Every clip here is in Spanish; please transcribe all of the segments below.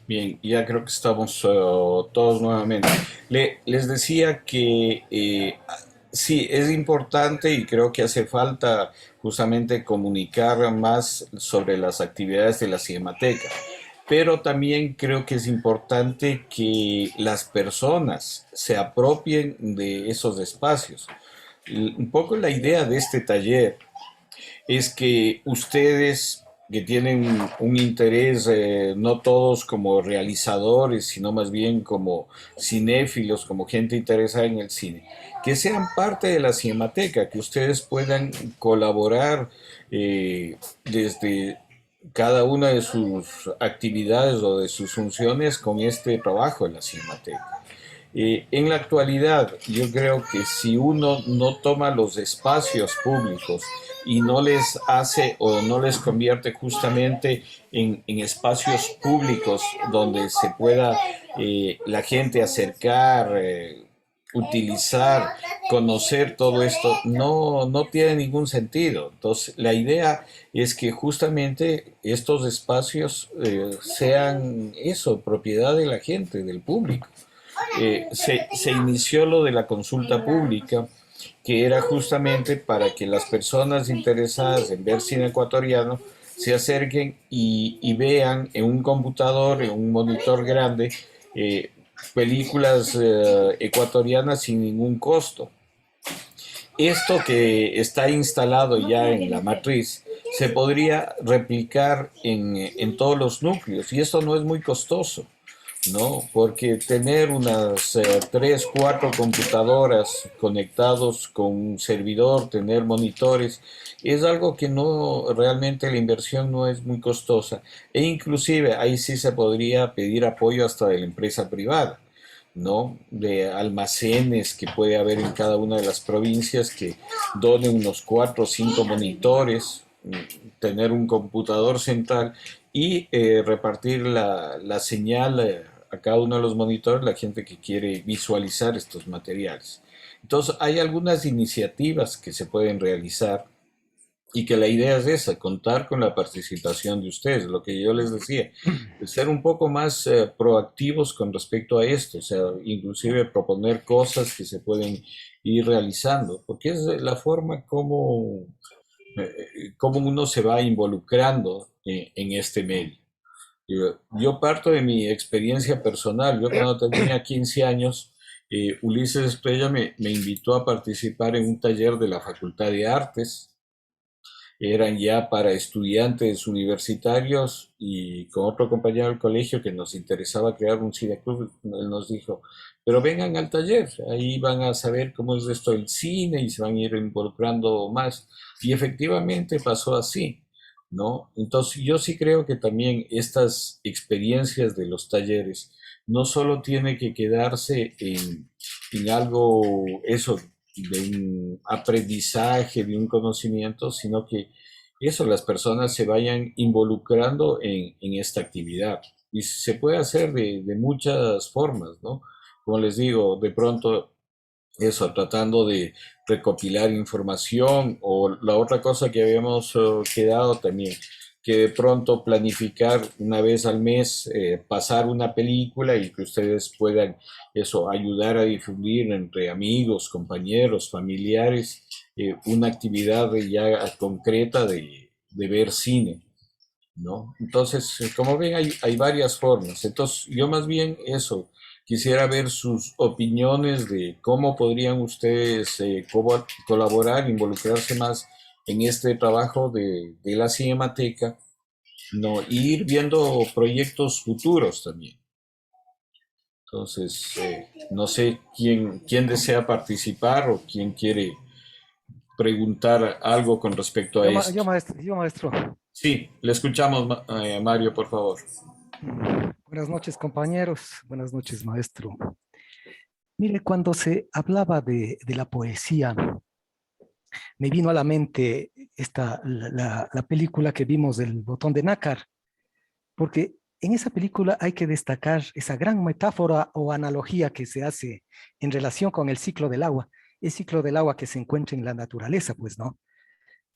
Bien, ya creo que estamos todos nuevamente. Les decía que sí, es importante y creo que hace falta justamente comunicar más sobre las actividades de la Cinemateca, pero también creo que es importante que las personas se apropien de esos espacios. Un poco la idea de este taller es que ustedes que tienen un interés, no todos como realizadores, sino más bien como cinéfilos, como gente interesada en el cine, que sean parte de la Cinemateca, que ustedes puedan colaborar desde cada una de sus actividades o de sus funciones con este trabajo en la Cinemateca. En la actualidad, yo creo que si uno no toma los espacios públicos y no les hace o no les convierte justamente en espacios públicos donde se pueda la gente acercar, utilizar, conocer todo esto, no tiene ningún sentido. Entonces, la idea es que justamente estos espacios sean eso, propiedad de la gente, del público. Se inició lo de la consulta pública, que era justamente para que las personas interesadas en ver cine ecuatoriano se acerquen y vean en un computador, en un monitor grande, eh, películas ecuatorianas sin ningún costo. Esto que está instalado ya en la matriz se podría replicar en todos los núcleos y esto no es muy costoso. ¿No? Porque tener unas 3, 4 computadoras conectados con un servidor, tener monitores, es algo que no, realmente la inversión no es muy costosa. E inclusive ahí sí se podría pedir apoyo hasta de la empresa privada, ¿no? De almacenes que puede haber en cada una de las provincias que donen unos 4 o 5 monitores, tener un computador central y repartir la señal a cada uno de los monitores, la gente que quiere visualizar estos materiales. Entonces, hay algunas iniciativas que se pueden realizar y que la idea es esa, contar con la participación de ustedes, lo que yo les decía, ser un poco más proactivos con respecto a esto, o sea, inclusive proponer cosas que se pueden ir realizando, porque es la forma como cómo uno se va involucrando en este medio. Yo parto de mi experiencia personal. Yo cuando tenía 15 años, Ulises Estrella me invitó a participar en un taller de la Facultad de Artes. Eran ya para estudiantes universitarios y con otro compañero del colegio que nos interesaba crear un cineclub, él nos dijo, pero vengan al taller, ahí van a saber cómo es esto del cine y se van a ir involucrando más. Y efectivamente pasó así, ¿no? Entonces yo sí creo que también estas experiencias de los talleres no solo tiene que quedarse en algo, eso, de un aprendizaje, de un conocimiento, sino que eso, las personas se vayan involucrando en esta actividad. Y se puede hacer de muchas formas, ¿no? Como les digo, de pronto eso, tratando de recopilar información o la otra cosa que habíamos quedado también, que de pronto planificar una vez al mes, pasar una película y que ustedes puedan eso, ayudar a difundir entre amigos, compañeros, familiares, una actividad ya concreta de ver cine. ¿No? Entonces, como ven, hay varias formas. Entonces, yo más bien eso, quisiera ver sus opiniones de cómo podrían ustedes colaborar, involucrarse más en este trabajo de la Cinemateca, ¿no? Y ir viendo proyectos futuros también. Entonces, no sé quién desea participar o quién quiere preguntar algo con respecto a esto. Yo maestro. Sí, le escuchamos, Mario, por favor. Buenas noches, compañeros. Buenas noches, maestro. Mire, cuando se hablaba de la poesía, me vino a la mente la película que vimos del Botón de Nácar, porque en esa película hay que destacar esa gran metáfora o analogía que se hace en relación con el ciclo del agua que se encuentra en la naturaleza, pues, ¿no?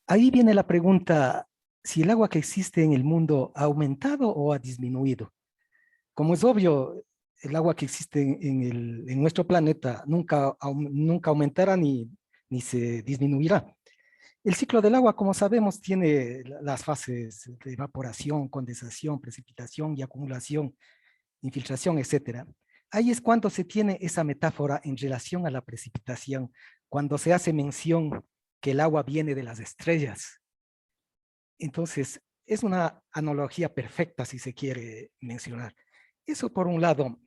Ahí viene la pregunta, si el agua que existe en el mundo ha aumentado o ha disminuido. Como es obvio, el agua que existe en nuestro planeta nunca aumentará ni se disminuirá. El ciclo del agua, como sabemos, tiene las fases de evaporación, condensación, precipitación y acumulación, infiltración, etcétera. Ahí es cuando se tiene esa metáfora en relación a la precipitación, cuando se hace mención que el agua viene de las estrellas. Entonces, es una analogía perfecta si se quiere mencionar. Eso por un lado.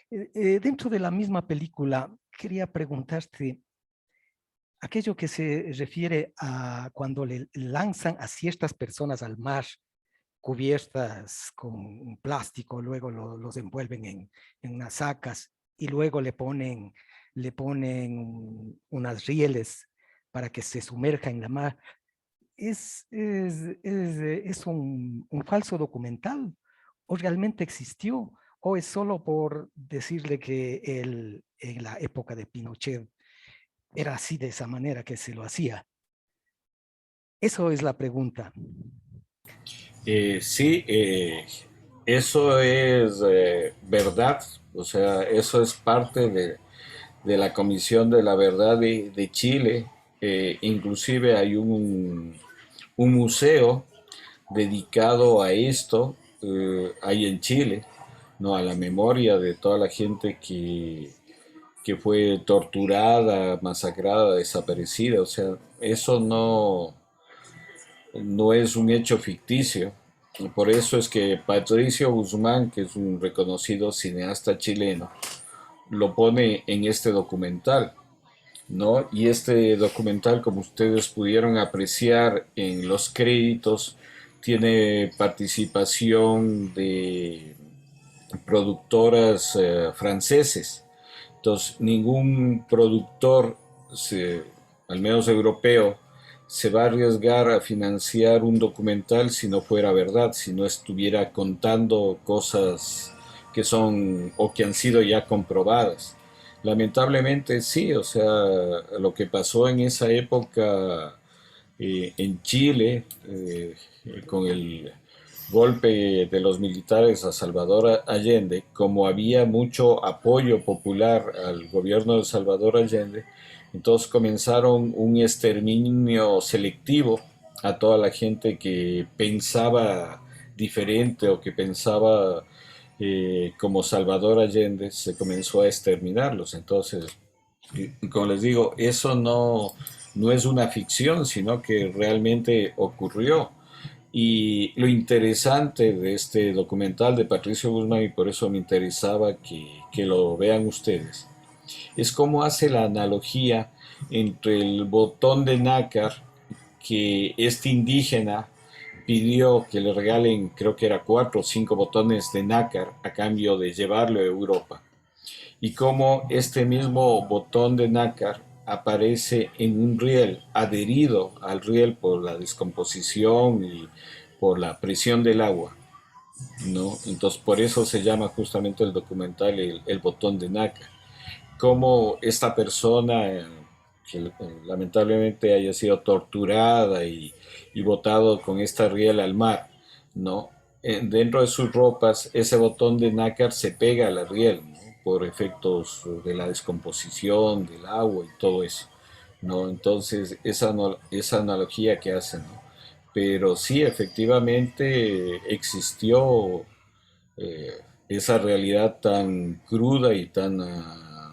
Dentro de la misma película, quería preguntarte aquello que se refiere a cuando le lanzan a ciertas personas al mar cubiertas con plástico, luego los envuelven en unas sacas y luego le ponen unas rieles para que se sumerja en la mar. ¿Es un falso documental o realmente existió o es solo por decirle que en la época de Pinochet era así de esa manera que se lo hacía? Eso es la pregunta. Sí, eso es verdad, o sea, eso es parte de la Comisión de la Verdad de Chile. Inclusive hay un museo dedicado a esto, ahí en Chile, ¿no? A la memoria de toda la gente que fue torturada, masacrada, desaparecida. O sea, eso no es un hecho ficticio. Y por eso es que Patricio Guzmán, que es un reconocido cineasta chileno, lo pone en este documental, ¿no? Y este documental, como ustedes pudieron apreciar en los créditos, tiene participación de productoras franceses. Entonces, ningún productor, al menos europeo, se va a arriesgar a financiar un documental si no fuera verdad, si no estuviera contando cosas que son o que han sido ya comprobadas. Lamentablemente sí, o sea, lo que pasó en esa época en Chile, con el golpe de los militares a Salvador Allende, como había mucho apoyo popular al gobierno de Salvador Allende, entonces comenzaron un exterminio selectivo a toda la gente que pensaba diferente o que pensaba como Salvador Allende, se comenzó a exterminarlos. Entonces, como les digo, eso no es una ficción, sino que realmente ocurrió. Y lo interesante de este documental de Patricio Guzmán, y por eso me interesaba que lo vean ustedes, es cómo hace la analogía entre el botón de nácar que este indígena pidió que le regalen, creo que era 4 o 5 botones de nácar a cambio de llevarlo a Europa, y cómo este mismo botón de nácar aparece en un riel, adherido al riel por la descomposición y por la presión del agua, ¿no? Entonces por eso se llama justamente el documental el botón de nácar. Cómo esta persona, que lamentablemente haya sido torturada y botado con esta riel al mar, ¿no? Dentro de sus ropas, ese botón de nácar se pega a la riel, ¿no? Por efectos de la descomposición del agua y todo eso, ¿no? Entonces, esa analogía que hacen, ¿no? Pero sí, efectivamente existió eh, esa realidad tan cruda y tan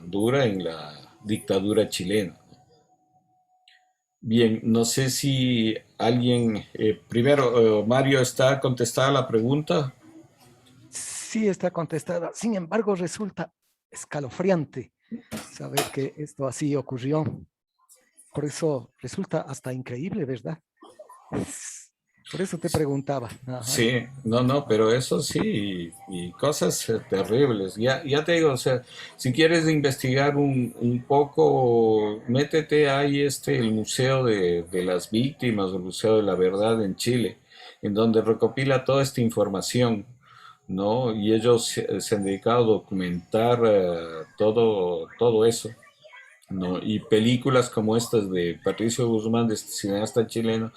dura en la dictadura chilena. Bien, no sé si alguien, primero, Mario, ¿está contestada la pregunta? sí está contestada. Sin embargo, resulta escalofriante saber que esto así ocurrió. Por eso resulta hasta increíble, ¿verdad? Por eso te preguntaba. Ajá. Sí, no, no, pero eso sí, y cosas terribles. Ya te digo, o sea, si quieres investigar un poco, métete ahí el Museo de las Víctimas, el Museo de la Verdad en Chile, en donde recopila toda esta información, ¿no? Y ellos se han dedicado a documentar todo eso, ¿no? Y películas como estas de Patricio Guzmán, de este cineasta chileno,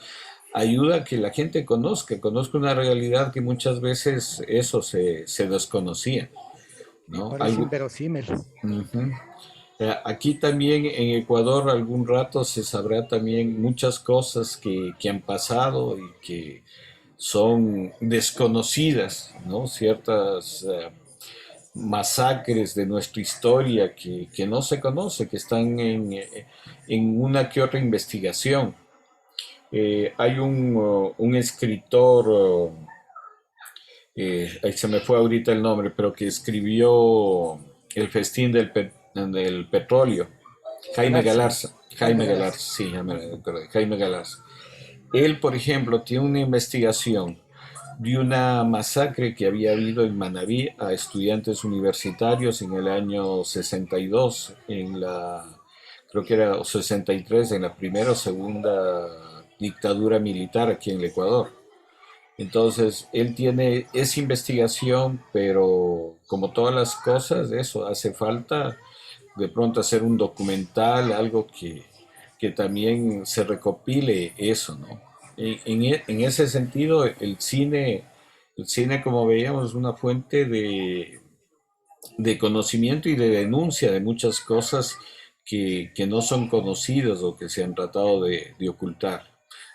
ayuda a que la gente conozca una realidad que muchas veces eso se desconocía, Me ¿no? parece inverosímil. Ujú. Aquí también en Ecuador algún rato se sabrá también muchas cosas que han pasado y que son desconocidas, ¿no? Ciertas masacres de nuestra historia que no se conoce, que están en una que otra investigación. Hay un escritor, ahí se me fue ahorita el nombre, pero que escribió El festín del petróleo, Jaime Galarza, Galarza. Jaime Jaime Galarza. Galarza, sí, Jaime Galarza. Él, por ejemplo, tiene una investigación de una masacre que había habido en Manabí a estudiantes universitarios en el año 62, creo que era 63, en la primera o segunda dictadura militar aquí en el Ecuador. Entonces, él tiene esa investigación, pero como todas las cosas, eso, hace falta de pronto hacer un documental, algo que también se recopile eso, ¿no? En ese sentido, el cine, como veíamos, es una fuente de conocimiento y de denuncia de muchas cosas que no son conocidas o que se han tratado de ocultar.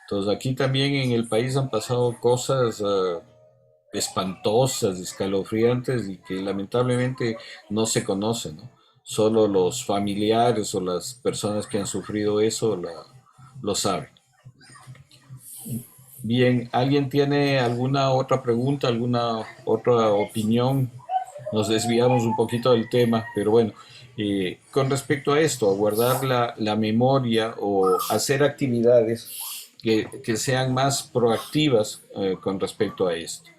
Entonces, aquí también en el país han pasado cosas espantosas, escalofriantes y que lamentablemente no se conocen, ¿no? Solo los familiares o las personas que han sufrido eso lo saben. Bien, ¿alguien tiene alguna otra pregunta, alguna otra opinión? Nos desviamos un poquito del tema, pero bueno, con respecto a esto, a guardar la memoria o hacer actividades que sean más proactivas con respecto a esto.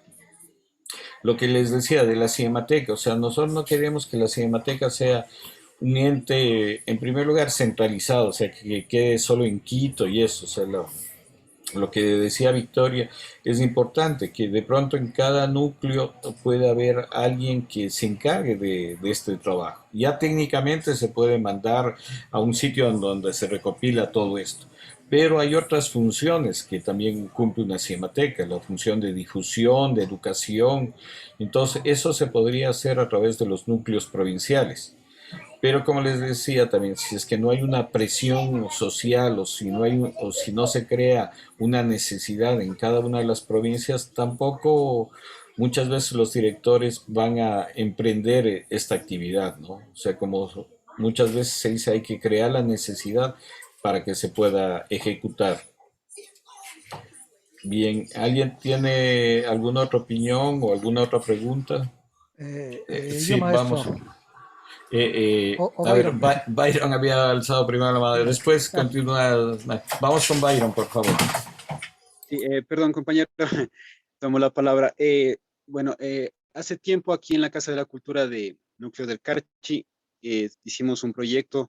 Lo que les decía de la Cinemateca, o sea, nosotros no queremos que la Cinemateca sea un ente, en primer lugar, centralizado, o sea, que quede solo en Quito y eso, o sea, lo que decía Victoria es importante, que de pronto en cada núcleo pueda haber alguien que se encargue de este trabajo. Ya técnicamente se puede mandar a un sitio en donde se recopila todo esto. Pero hay otras funciones que también cumple una cinemateca, la función de difusión, de educación. Entonces, eso se podría hacer a través de los núcleos provinciales. Pero como les decía también, si es que no hay una presión social o si no se crea una necesidad en cada una de las provincias, tampoco muchas veces los directores van a emprender esta actividad, ¿no? O sea, como muchas veces se dice, hay que crear la necesidad para que se pueda ejecutar. Bien, ¿alguien tiene alguna otra opinión o alguna otra pregunta? Yo, Sí, vamos. maestro, o A ver, Byron. Byron había alzado primero la mano. Ya. Después continúa. Vamos con Byron, por favor. Sí, perdón, compañero, tomo la palabra. Bueno, hace tiempo aquí en la Casa de la Cultura de Núcleo del Carchi hicimos un proyecto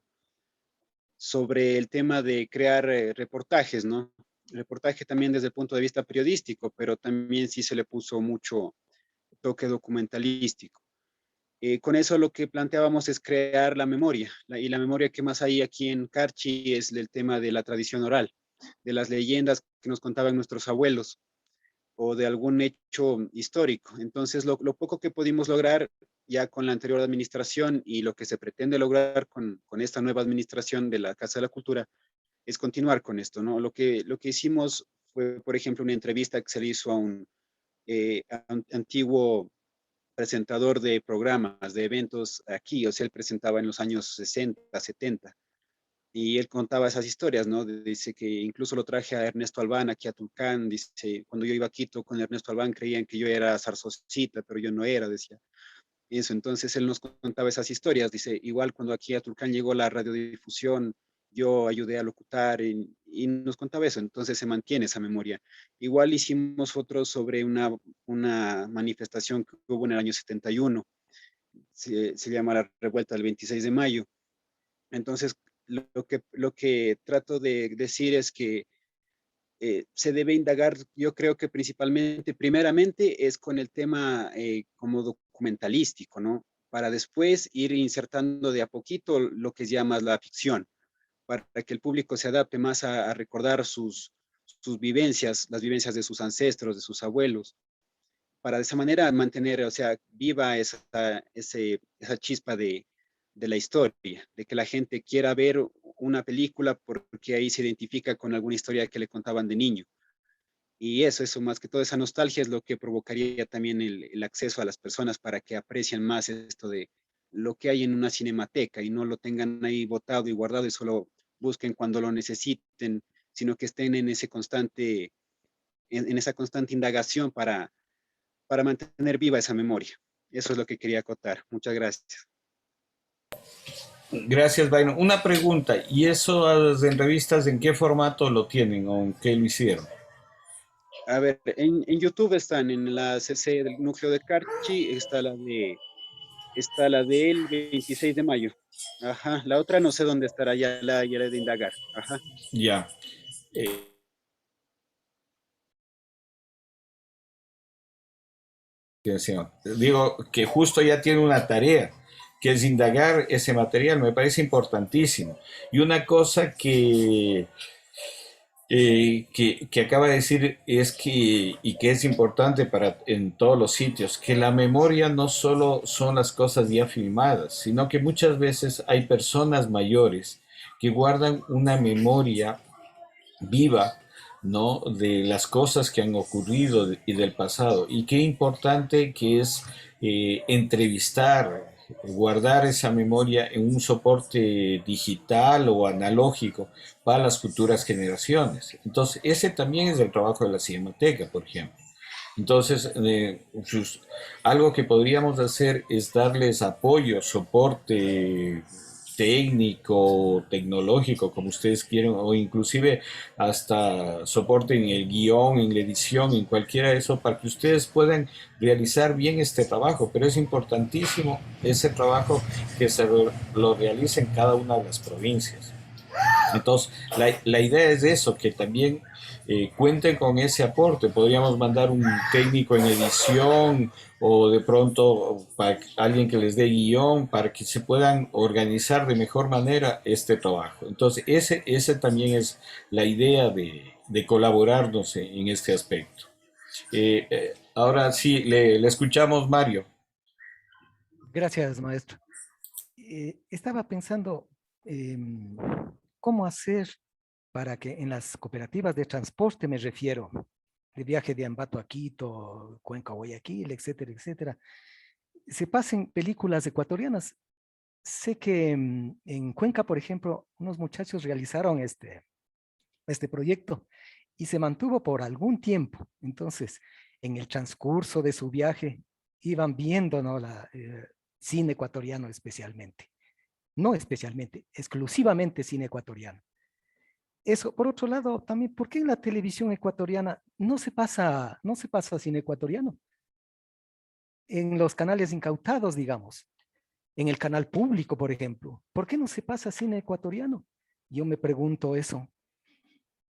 sobre el tema de crear reportajes, ¿no? Reportaje también desde el punto de vista periodístico, pero también sí se le puso mucho toque documentalístico. Con eso lo que planteábamos es crear la memoria, y la memoria que más hay aquí en Carchi es el tema de la tradición oral, de las leyendas que nos contaban nuestros abuelos o de algún hecho histórico. Entonces, lo poco que pudimos lograr ya con la anterior administración y lo que se pretende lograr con esta nueva administración de la Casa de la Cultura es continuar con esto, ¿no? Lo que hicimos fue, por ejemplo, una entrevista que se le hizo a un antiguo presentador de programas, de eventos aquí, o sea, él presentaba en los años 60, 70, Y él contaba esas historias, ¿no? Dice que incluso lo traje a Ernesto Albán aquí a Tulcán. Dice, cuando yo iba a Quito con Ernesto Albán creían que yo era Zarzosita, pero yo no era, decía. Eso, entonces él nos contaba esas historias. Dice, igual cuando aquí a Tulcán llegó la radiodifusión, yo ayudé a locutar y nos contaba eso. Entonces se mantiene esa memoria. Igual hicimos otro sobre una manifestación que hubo en el año 71. Se llama la Revuelta del 26 de mayo. Entonces, lo que trato de decir es que se debe indagar, yo creo que principalmente, primeramente, es con el tema como documentalístico, ¿no? Para después ir insertando de a poquito lo que es ya más la ficción, para que el público se adapte más a recordar sus vivencias, las vivencias de sus ancestros, de sus abuelos, para de esa manera mantener, o sea, viva esa chispa de la historia, de que la gente quiera ver una película porque ahí se identifica con alguna historia que le contaban de niño. Y eso más que todo, esa nostalgia es lo que provocaría también el acceso a las personas para que aprecien más esto de lo que hay en una cinemateca y no lo tengan ahí botado y guardado y solo busquen cuando lo necesiten, sino que estén en en esa constante indagación para mantener viva esa memoria. Eso es lo que quería acotar. Muchas gracias. Gracias, Byron. Una pregunta, ¿y eso en revistas en qué formato lo tienen o en qué lo hicieron? A ver, en YouTube están, en la CC del núcleo de Carchi, está la del 26 de mayo. Ajá, la otra no sé dónde estará, ya la he de indagar. Ajá. Ya. Eh, Digo que justo ya tiene una tarea, que es indagar ese material, me parece importantísimo. Y una cosa que acaba de decir es y que es importante para en todos los sitios, que la memoria no solo son las cosas ya filmadas, sino que muchas veces hay personas mayores que guardan una memoria viva, ¿no? De las cosas que han ocurrido y del pasado. Y qué importante que es entrevistar, guardar esa memoria en un soporte digital o analógico para las futuras generaciones. Entonces, ese también es el trabajo de la Cinemateca, por ejemplo. Entonces, algo que podríamos hacer es darles apoyo, soporte técnico, tecnológico, como ustedes quieran, o inclusive hasta soporte en el guión, en la edición, en cualquiera de eso, para que ustedes puedan realizar bien este trabajo. Pero es importantísimo ese trabajo que lo realice en cada una de las provincias. Entonces, la idea es eso, que también cuenten con ese aporte. Podríamos mandar un técnico en edición o de pronto para alguien que les dé guión para que se puedan organizar de mejor manera este trabajo. Entonces, ese también es la idea de colaborarnos en este aspecto. Ahora sí, le escuchamos, Mario. Gracias, maestro. Estaba pensando cómo hacer para que en las cooperativas de transporte, me refiero, de viaje de Ambato a Quito, Cuenca a Guayaquil, etcétera, etcétera, se pasen películas ecuatorianas. Sé que en Cuenca, por ejemplo, unos muchachos realizaron este proyecto y se mantuvo por algún tiempo. Entonces, en el transcurso de su viaje, iban viendo, ¿no? Cine ecuatoriano especialmente. No especialmente, exclusivamente cine ecuatoriano. Eso, por otro lado, también, ¿por qué en la televisión ecuatoriana no se pasa cine ecuatoriano? En los canales incautados, digamos, en el canal público, por ejemplo, ¿por qué no se pasa cine ecuatoriano? Yo me pregunto eso.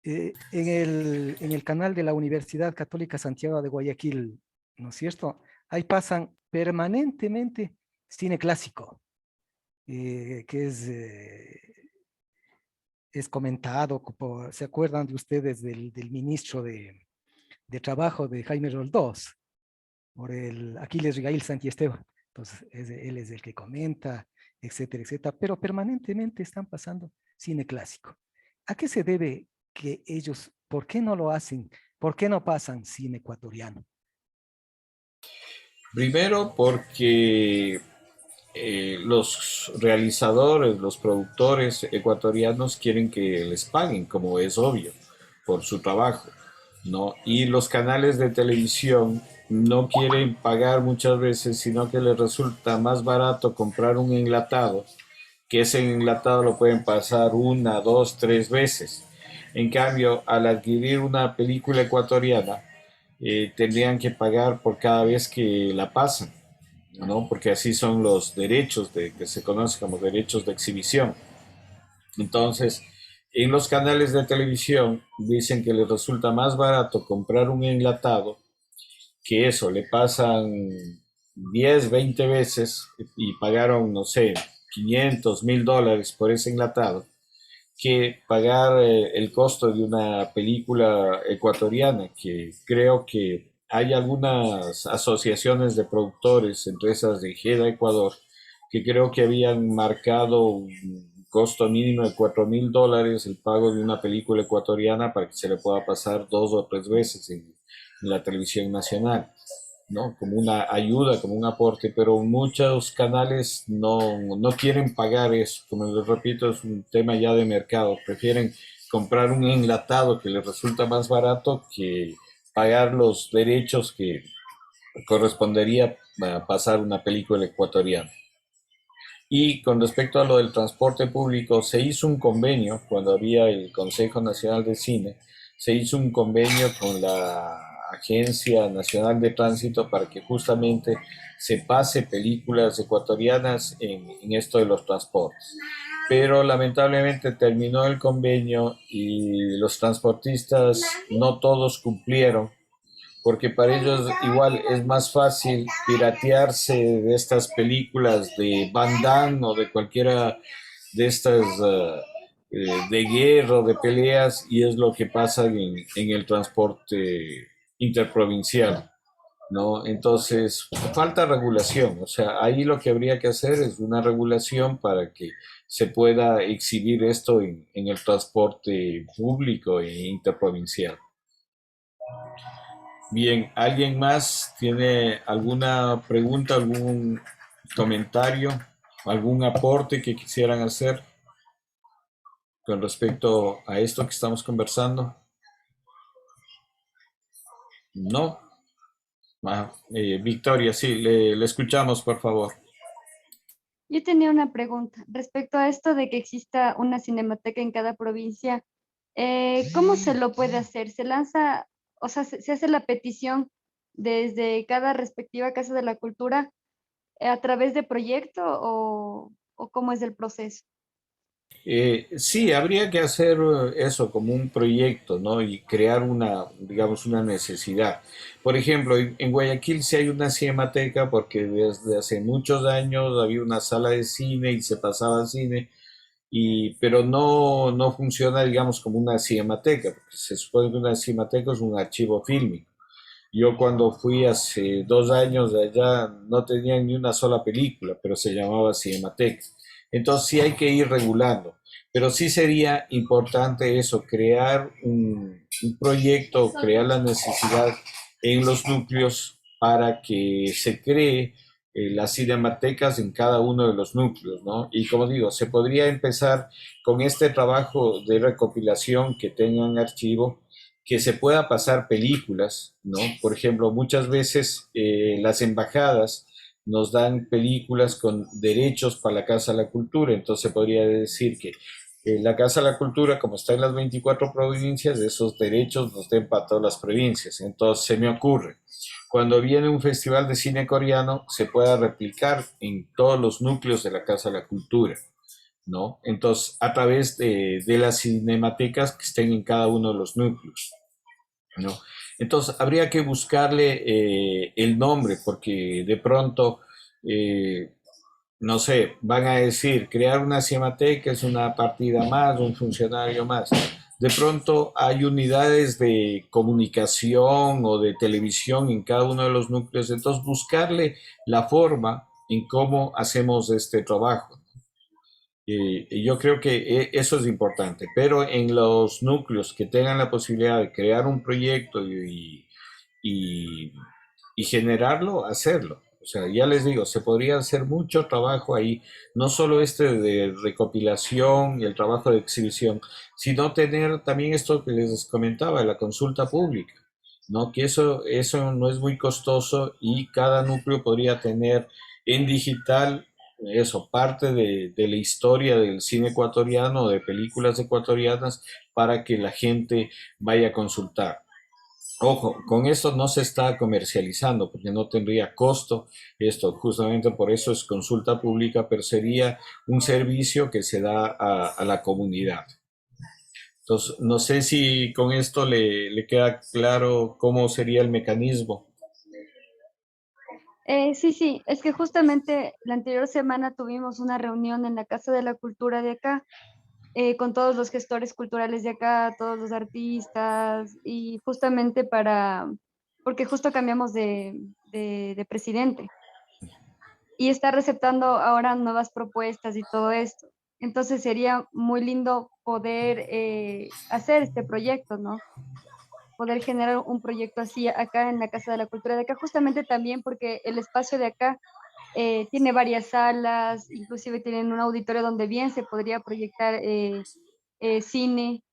En el canal de la Universidad Católica Santiago de Guayaquil, ¿no es cierto? Ahí pasan permanentemente cine clásico, que es comentado, ¿se acuerdan de ustedes del ministro de Trabajo de Jaime Roldós? Por el Aquiles Rigail Santiesteban. Entonces, él es el que comenta, etcétera, etcétera, pero permanentemente están pasando cine clásico. ¿A qué se debe que ellos, por qué no lo hacen? ¿Por qué no pasan cine ecuatoriano? Primero porque los realizadores, los productores ecuatorianos quieren que les paguen, como es obvio, por su trabajo, ¿no? Y los canales de televisión no quieren pagar muchas veces, sino que les resulta más barato comprar un enlatado, que ese enlatado lo pueden pasar una, dos, tres veces. En cambio, al adquirir una película ecuatoriana, tendrían que pagar por cada vez que la pasan, ¿no? Porque así son los derechos que se conocen como derechos de exhibición. Entonces, en los canales de televisión dicen que les resulta más barato comprar un enlatado, que eso, le pasan 10 20 veces y pagaron, no sé, 500 $1000 por ese enlatado, que pagar el costo de una película ecuatoriana, que creo que hay algunas asociaciones de productores, entre esas de Jeda Ecuador, que creo que habían marcado un costo mínimo de $4000 el pago de una película ecuatoriana para que se le pueda pasar dos o tres veces en la televisión nacional, ¿no? Como una ayuda, como un aporte, pero muchos canales no quieren pagar eso. Como les repito, es un tema ya de mercado. Prefieren comprar un enlatado que les resulta más barato que pagar los derechos que correspondería a pasar una película ecuatoriana. Y con respecto a lo del transporte público, se hizo un convenio cuando había el Consejo Nacional de Cine, se hizo un convenio con la Agencia Nacional de Tránsito para que justamente se pase películas ecuatorianas en esto de los transportes. Pero lamentablemente terminó el convenio y los transportistas no todos cumplieron, porque para ellos igual es más fácil piratearse de estas películas de Van Damme o de cualquiera de estas de guerra o de peleas, y es lo que pasa en el transporte interprovincial, ¿no? Entonces, falta regulación, o sea, ahí lo que habría que hacer es una regulación para que se pueda exhibir esto en el transporte público e interprovincial. Bien, ¿alguien más tiene alguna pregunta, algún comentario, algún aporte que quisieran hacer con respecto a esto que estamos conversando? No. Victoria, sí, le escuchamos, por favor. Yo tenía una pregunta respecto a esto de que exista una cinemateca en cada provincia. ¿Cómo se lo puede hacer? ¿Se lanza, o sea, se hace la petición desde cada respectiva Casa de la Cultura a través de proyecto o cómo es el proceso? Sí, habría que hacer eso como un proyecto, ¿no? Y crear una, digamos, una necesidad. Por ejemplo, en Guayaquil sí hay una cinemateca porque desde hace muchos años había una sala de cine y se pasaba cine, pero no funciona, digamos, como una cinemateca, porque se supone que una cinemateca es un archivo fílmico. Yo cuando fui hace 2 años de allá no tenían ni una sola película, pero se llamaba Cinemateca. Entonces sí hay que ir regulando, pero sí sería importante eso, crear un proyecto, crear la necesidad en los núcleos para que se cree las cinematecas en cada uno de los núcleos, ¿no? Y como digo, se podría empezar con este trabajo de recopilación que tengan archivo, que se pueda pasar películas, ¿no? Por ejemplo, muchas veces las embajadas nos dan películas con derechos para la Casa de la Cultura, entonces se podría decir que la Casa de la Cultura, como está en las 24 provincias, esos derechos nos den para todas las provincias. Entonces se me ocurre, cuando viene un festival de cine coreano, se pueda replicar en todos los núcleos de la Casa de la Cultura, ¿no? Entonces, a través de las cinematecas que estén en cada uno de los núcleos, ¿no? Entonces, habría que buscarle el nombre, porque de pronto, eh, no sé, van a decir, crear una cinemateca es una partida más, un funcionario más. De pronto hay unidades de comunicación o de televisión en cada uno de los núcleos, entonces buscarle la forma en cómo hacemos este trabajo. Y yo creo que eso es importante, pero en los núcleos que tengan la posibilidad de crear un proyecto y generarlo, hacerlo. O sea, ya les digo, se podría hacer mucho trabajo ahí, no solo este de recopilación y el trabajo de exhibición, sino tener también esto que les comentaba, la consulta pública, ¿no? Que eso no es muy costoso y cada núcleo podría tener en digital eso, parte de la historia del cine ecuatoriano, de películas ecuatorianas, para que la gente vaya a consultar. Ojo, con esto no se está comercializando porque no tendría costo esto, justamente por eso es consulta pública, pero sería un servicio que se da a la comunidad. Entonces, no sé si con esto le queda claro cómo sería el mecanismo. Sí, sí, es que justamente la anterior semana tuvimos una reunión en la Casa de la Cultura de acá, con todos los gestores culturales de acá, todos los artistas, y justamente porque justo cambiamos de presidente y está receptando ahora nuevas propuestas y todo esto. Entonces sería muy lindo poder hacer este proyecto, ¿no? Poder generar un proyecto así acá en la Casa de la Cultura de acá, justamente también porque el espacio de acá tiene varias salas, inclusive tienen un auditorio donde bien se podría proyectar cine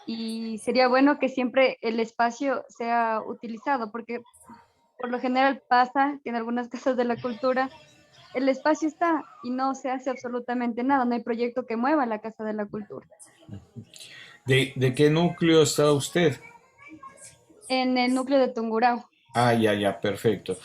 y sería bueno que siempre el espacio sea utilizado porque por lo general pasa que en algunas casas de la cultura el espacio está y no se hace absolutamente nada, no hay proyecto que mueva la Casa de la Cultura. ¿De qué núcleo está usted? En el núcleo de Tungurahua. Ah, ya, ya, perfecto.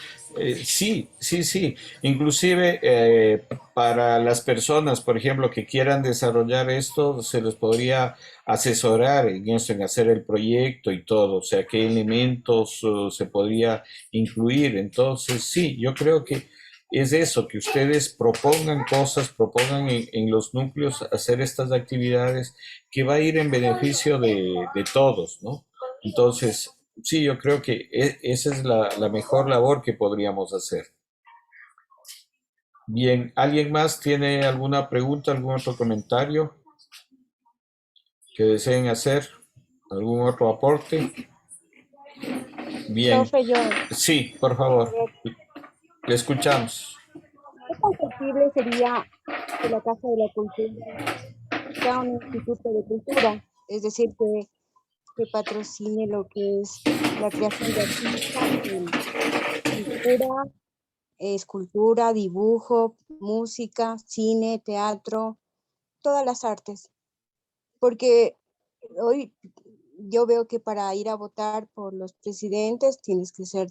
Sí, sí, sí. Inclusive para las personas, por ejemplo, que quieran desarrollar esto, se les podría asesorar en eso, en hacer el proyecto y todo. O sea, qué elementos se podría incluir. Entonces, sí, yo creo que es eso, que ustedes propongan cosas, propongan en los núcleos hacer estas actividades que va a ir en beneficio de todos, ¿no? Entonces, sí, yo creo que esa es la mejor labor que podríamos hacer. Bien, ¿alguien más tiene alguna pregunta, algún otro comentario que deseen hacer? ¿Algún otro aporte? Bien, Profe, yo, sí, por a favor, ver, le escuchamos. ¿qué tan factible sería que la Casa de la Cultura sea un instituto de cultura? Es decir, que patrocine lo que es la creación de artistas en pintura, escultura, dibujo, música, cine, teatro, todas las artes. Porque hoy yo veo que para ir a votar por los presidentes tienes que ser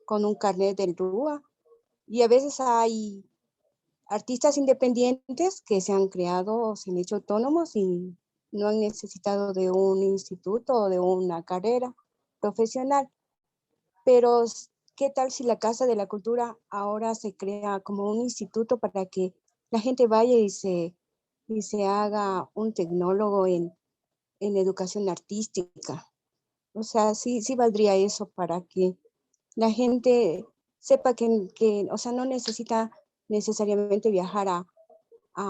con un carnet del RUA y a veces hay artistas independientes que se han creado o se han hecho autónomos y no han necesitado de un instituto o de una carrera profesional. Pero, ¿qué tal si la Casa de la Cultura ahora se crea como un instituto para que la gente vaya y se haga un tecnólogo en educación artística? O sea, sí, sí valdría eso para que la gente sepa que, o sea, no necesita necesariamente viajar a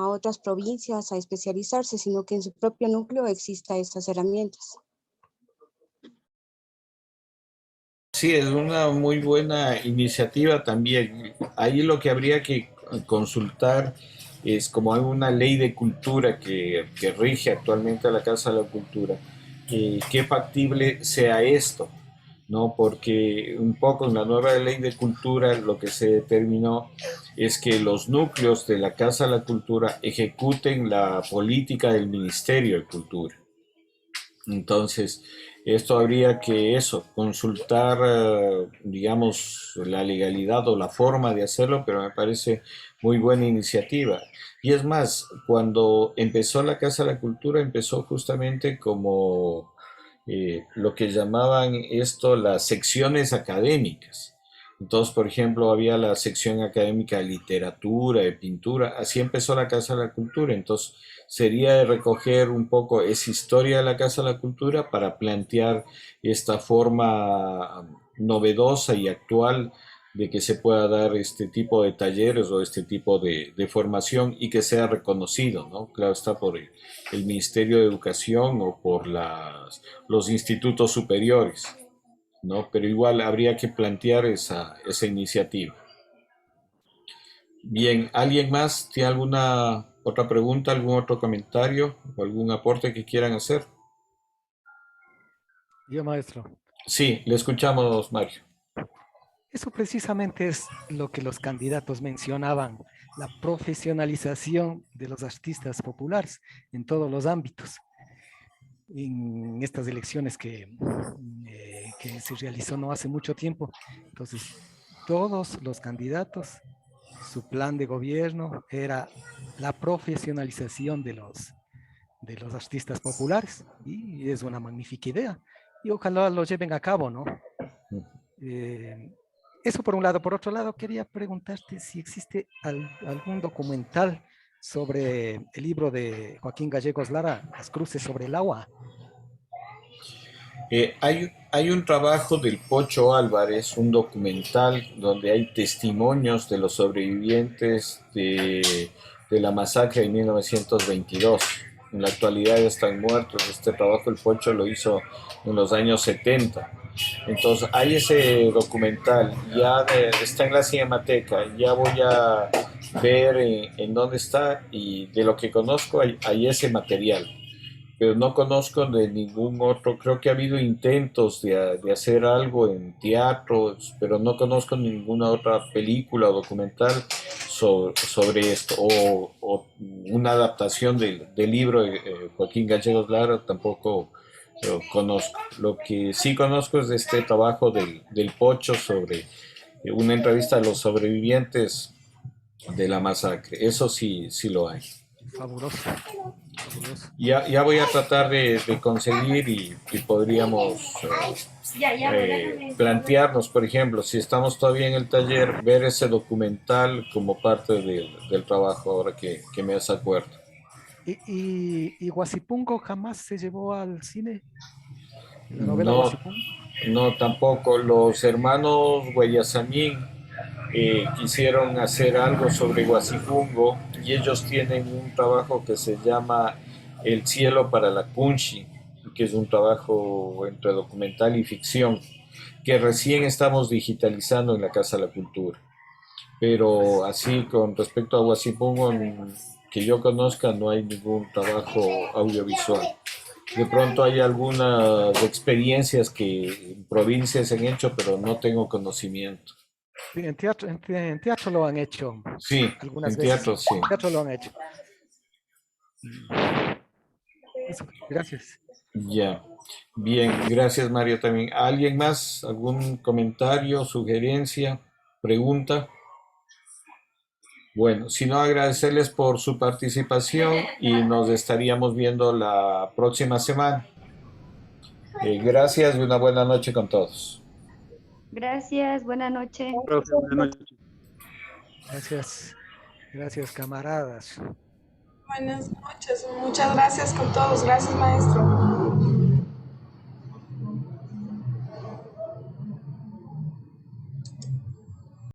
otras provincias a especializarse, sino que en su propio núcleo exista estas herramientas. Sí, es una muy buena iniciativa también. Ahí lo que habría que consultar es como hay una ley de cultura que rige actualmente a la Casa de la Cultura, qué factible sea esto, ¿no? Porque un poco en la nueva ley de cultura lo que se determinó es que los núcleos de la Casa de la Cultura ejecuten la política del Ministerio de Cultura. Entonces, esto habría que eso, consultar, digamos, la legalidad o la forma de hacerlo, pero me parece muy buena iniciativa. Y es más, cuando empezó la Casa de la Cultura, empezó justamente como lo que llamaban esto las secciones académicas. Entonces, por ejemplo, había la sección académica de literatura, de pintura, así empezó la Casa de la Cultura. Entonces, sería de recoger un poco esa historia de la Casa de la Cultura para plantear esta forma novedosa y actual de que se pueda dar este tipo de talleres o este tipo de formación y que sea reconocido, ¿no? Claro está por el Ministerio de Educación o por los institutos superiores, ¿no? Pero igual habría que plantear esa iniciativa. Bien, ¿alguien más tiene alguna otra pregunta, algún otro comentario o algún aporte que quieran hacer? Yo, maestro. Sí, le escuchamos, Mario. Eso precisamente es lo que los candidatos mencionaban, la profesionalización de los artistas populares en todos los ámbitos. En estas elecciones que se realizó no hace mucho tiempo. Entonces, todos los candidatos, su plan de gobierno era la profesionalización de los artistas populares y es una magnífica idea. Y ojalá lo lleven a cabo, ¿no? Eso por un lado. Por otro lado, quería preguntarte si existe algún documental sobre el libro de Joaquín Gallegos Lara, Las cruces sobre el agua. Hay un trabajo del Pocho Álvarez, un documental donde hay testimonios de los sobrevivientes de la masacre de 1922. En la actualidad están muertos. Este trabajo el Pocho lo hizo en los años 70. Entonces hay ese documental, está en la Cinemateca, ya voy a ver en dónde está y de lo que conozco hay ese material, pero no conozco de ningún otro. Creo que ha habido intentos de hacer algo en teatro, pero no conozco ninguna otra película o documental sobre esto, o una adaptación del libro de Joaquín Gallegos Lara, tampoco lo conozco. Lo que sí conozco es de este trabajo del Pocho sobre una entrevista a los sobrevivientes de la masacre. Eso sí, sí lo hay. Fabuloso, fabuloso. Ya voy a tratar de conseguir y podríamos plantearnos, por ejemplo, si estamos todavía en el taller, ver ese documental como parte del trabajo ahora que me hace acuerdo. ¿Y Huasipungo jamás se llevó al cine? ¿La novela No, Huasipungo? no tampoco. Los hermanos Guayasamín quisieron hacer algo sobre Guasipungo y ellos tienen un trabajo que se llama El cielo para la Kunshi, que es un trabajo entre documental y ficción, que recién estamos digitalizando en la Casa de la Cultura. Pero así con respecto a Guasipungo, que yo conozca, no hay ningún trabajo audiovisual. De pronto hay algunas experiencias que en provincias se han hecho, pero no tengo conocimiento. Sí, en teatro lo han hecho Sí, algunas en veces. teatro sí. En teatro lo han hecho. Eso, gracias. Ya. Bien, gracias Mario también. ¿Alguien más? ¿Algún comentario, sugerencia, pregunta? Bueno, si no, agradecerles por su participación y nos estaríamos viendo la próxima semana. Gracias y una buena noche con todos. Gracias, buena noche. Profe, buenas noches. Gracias. Gracias, camaradas. Buenas noches, muchas gracias con todos. Gracias, maestro.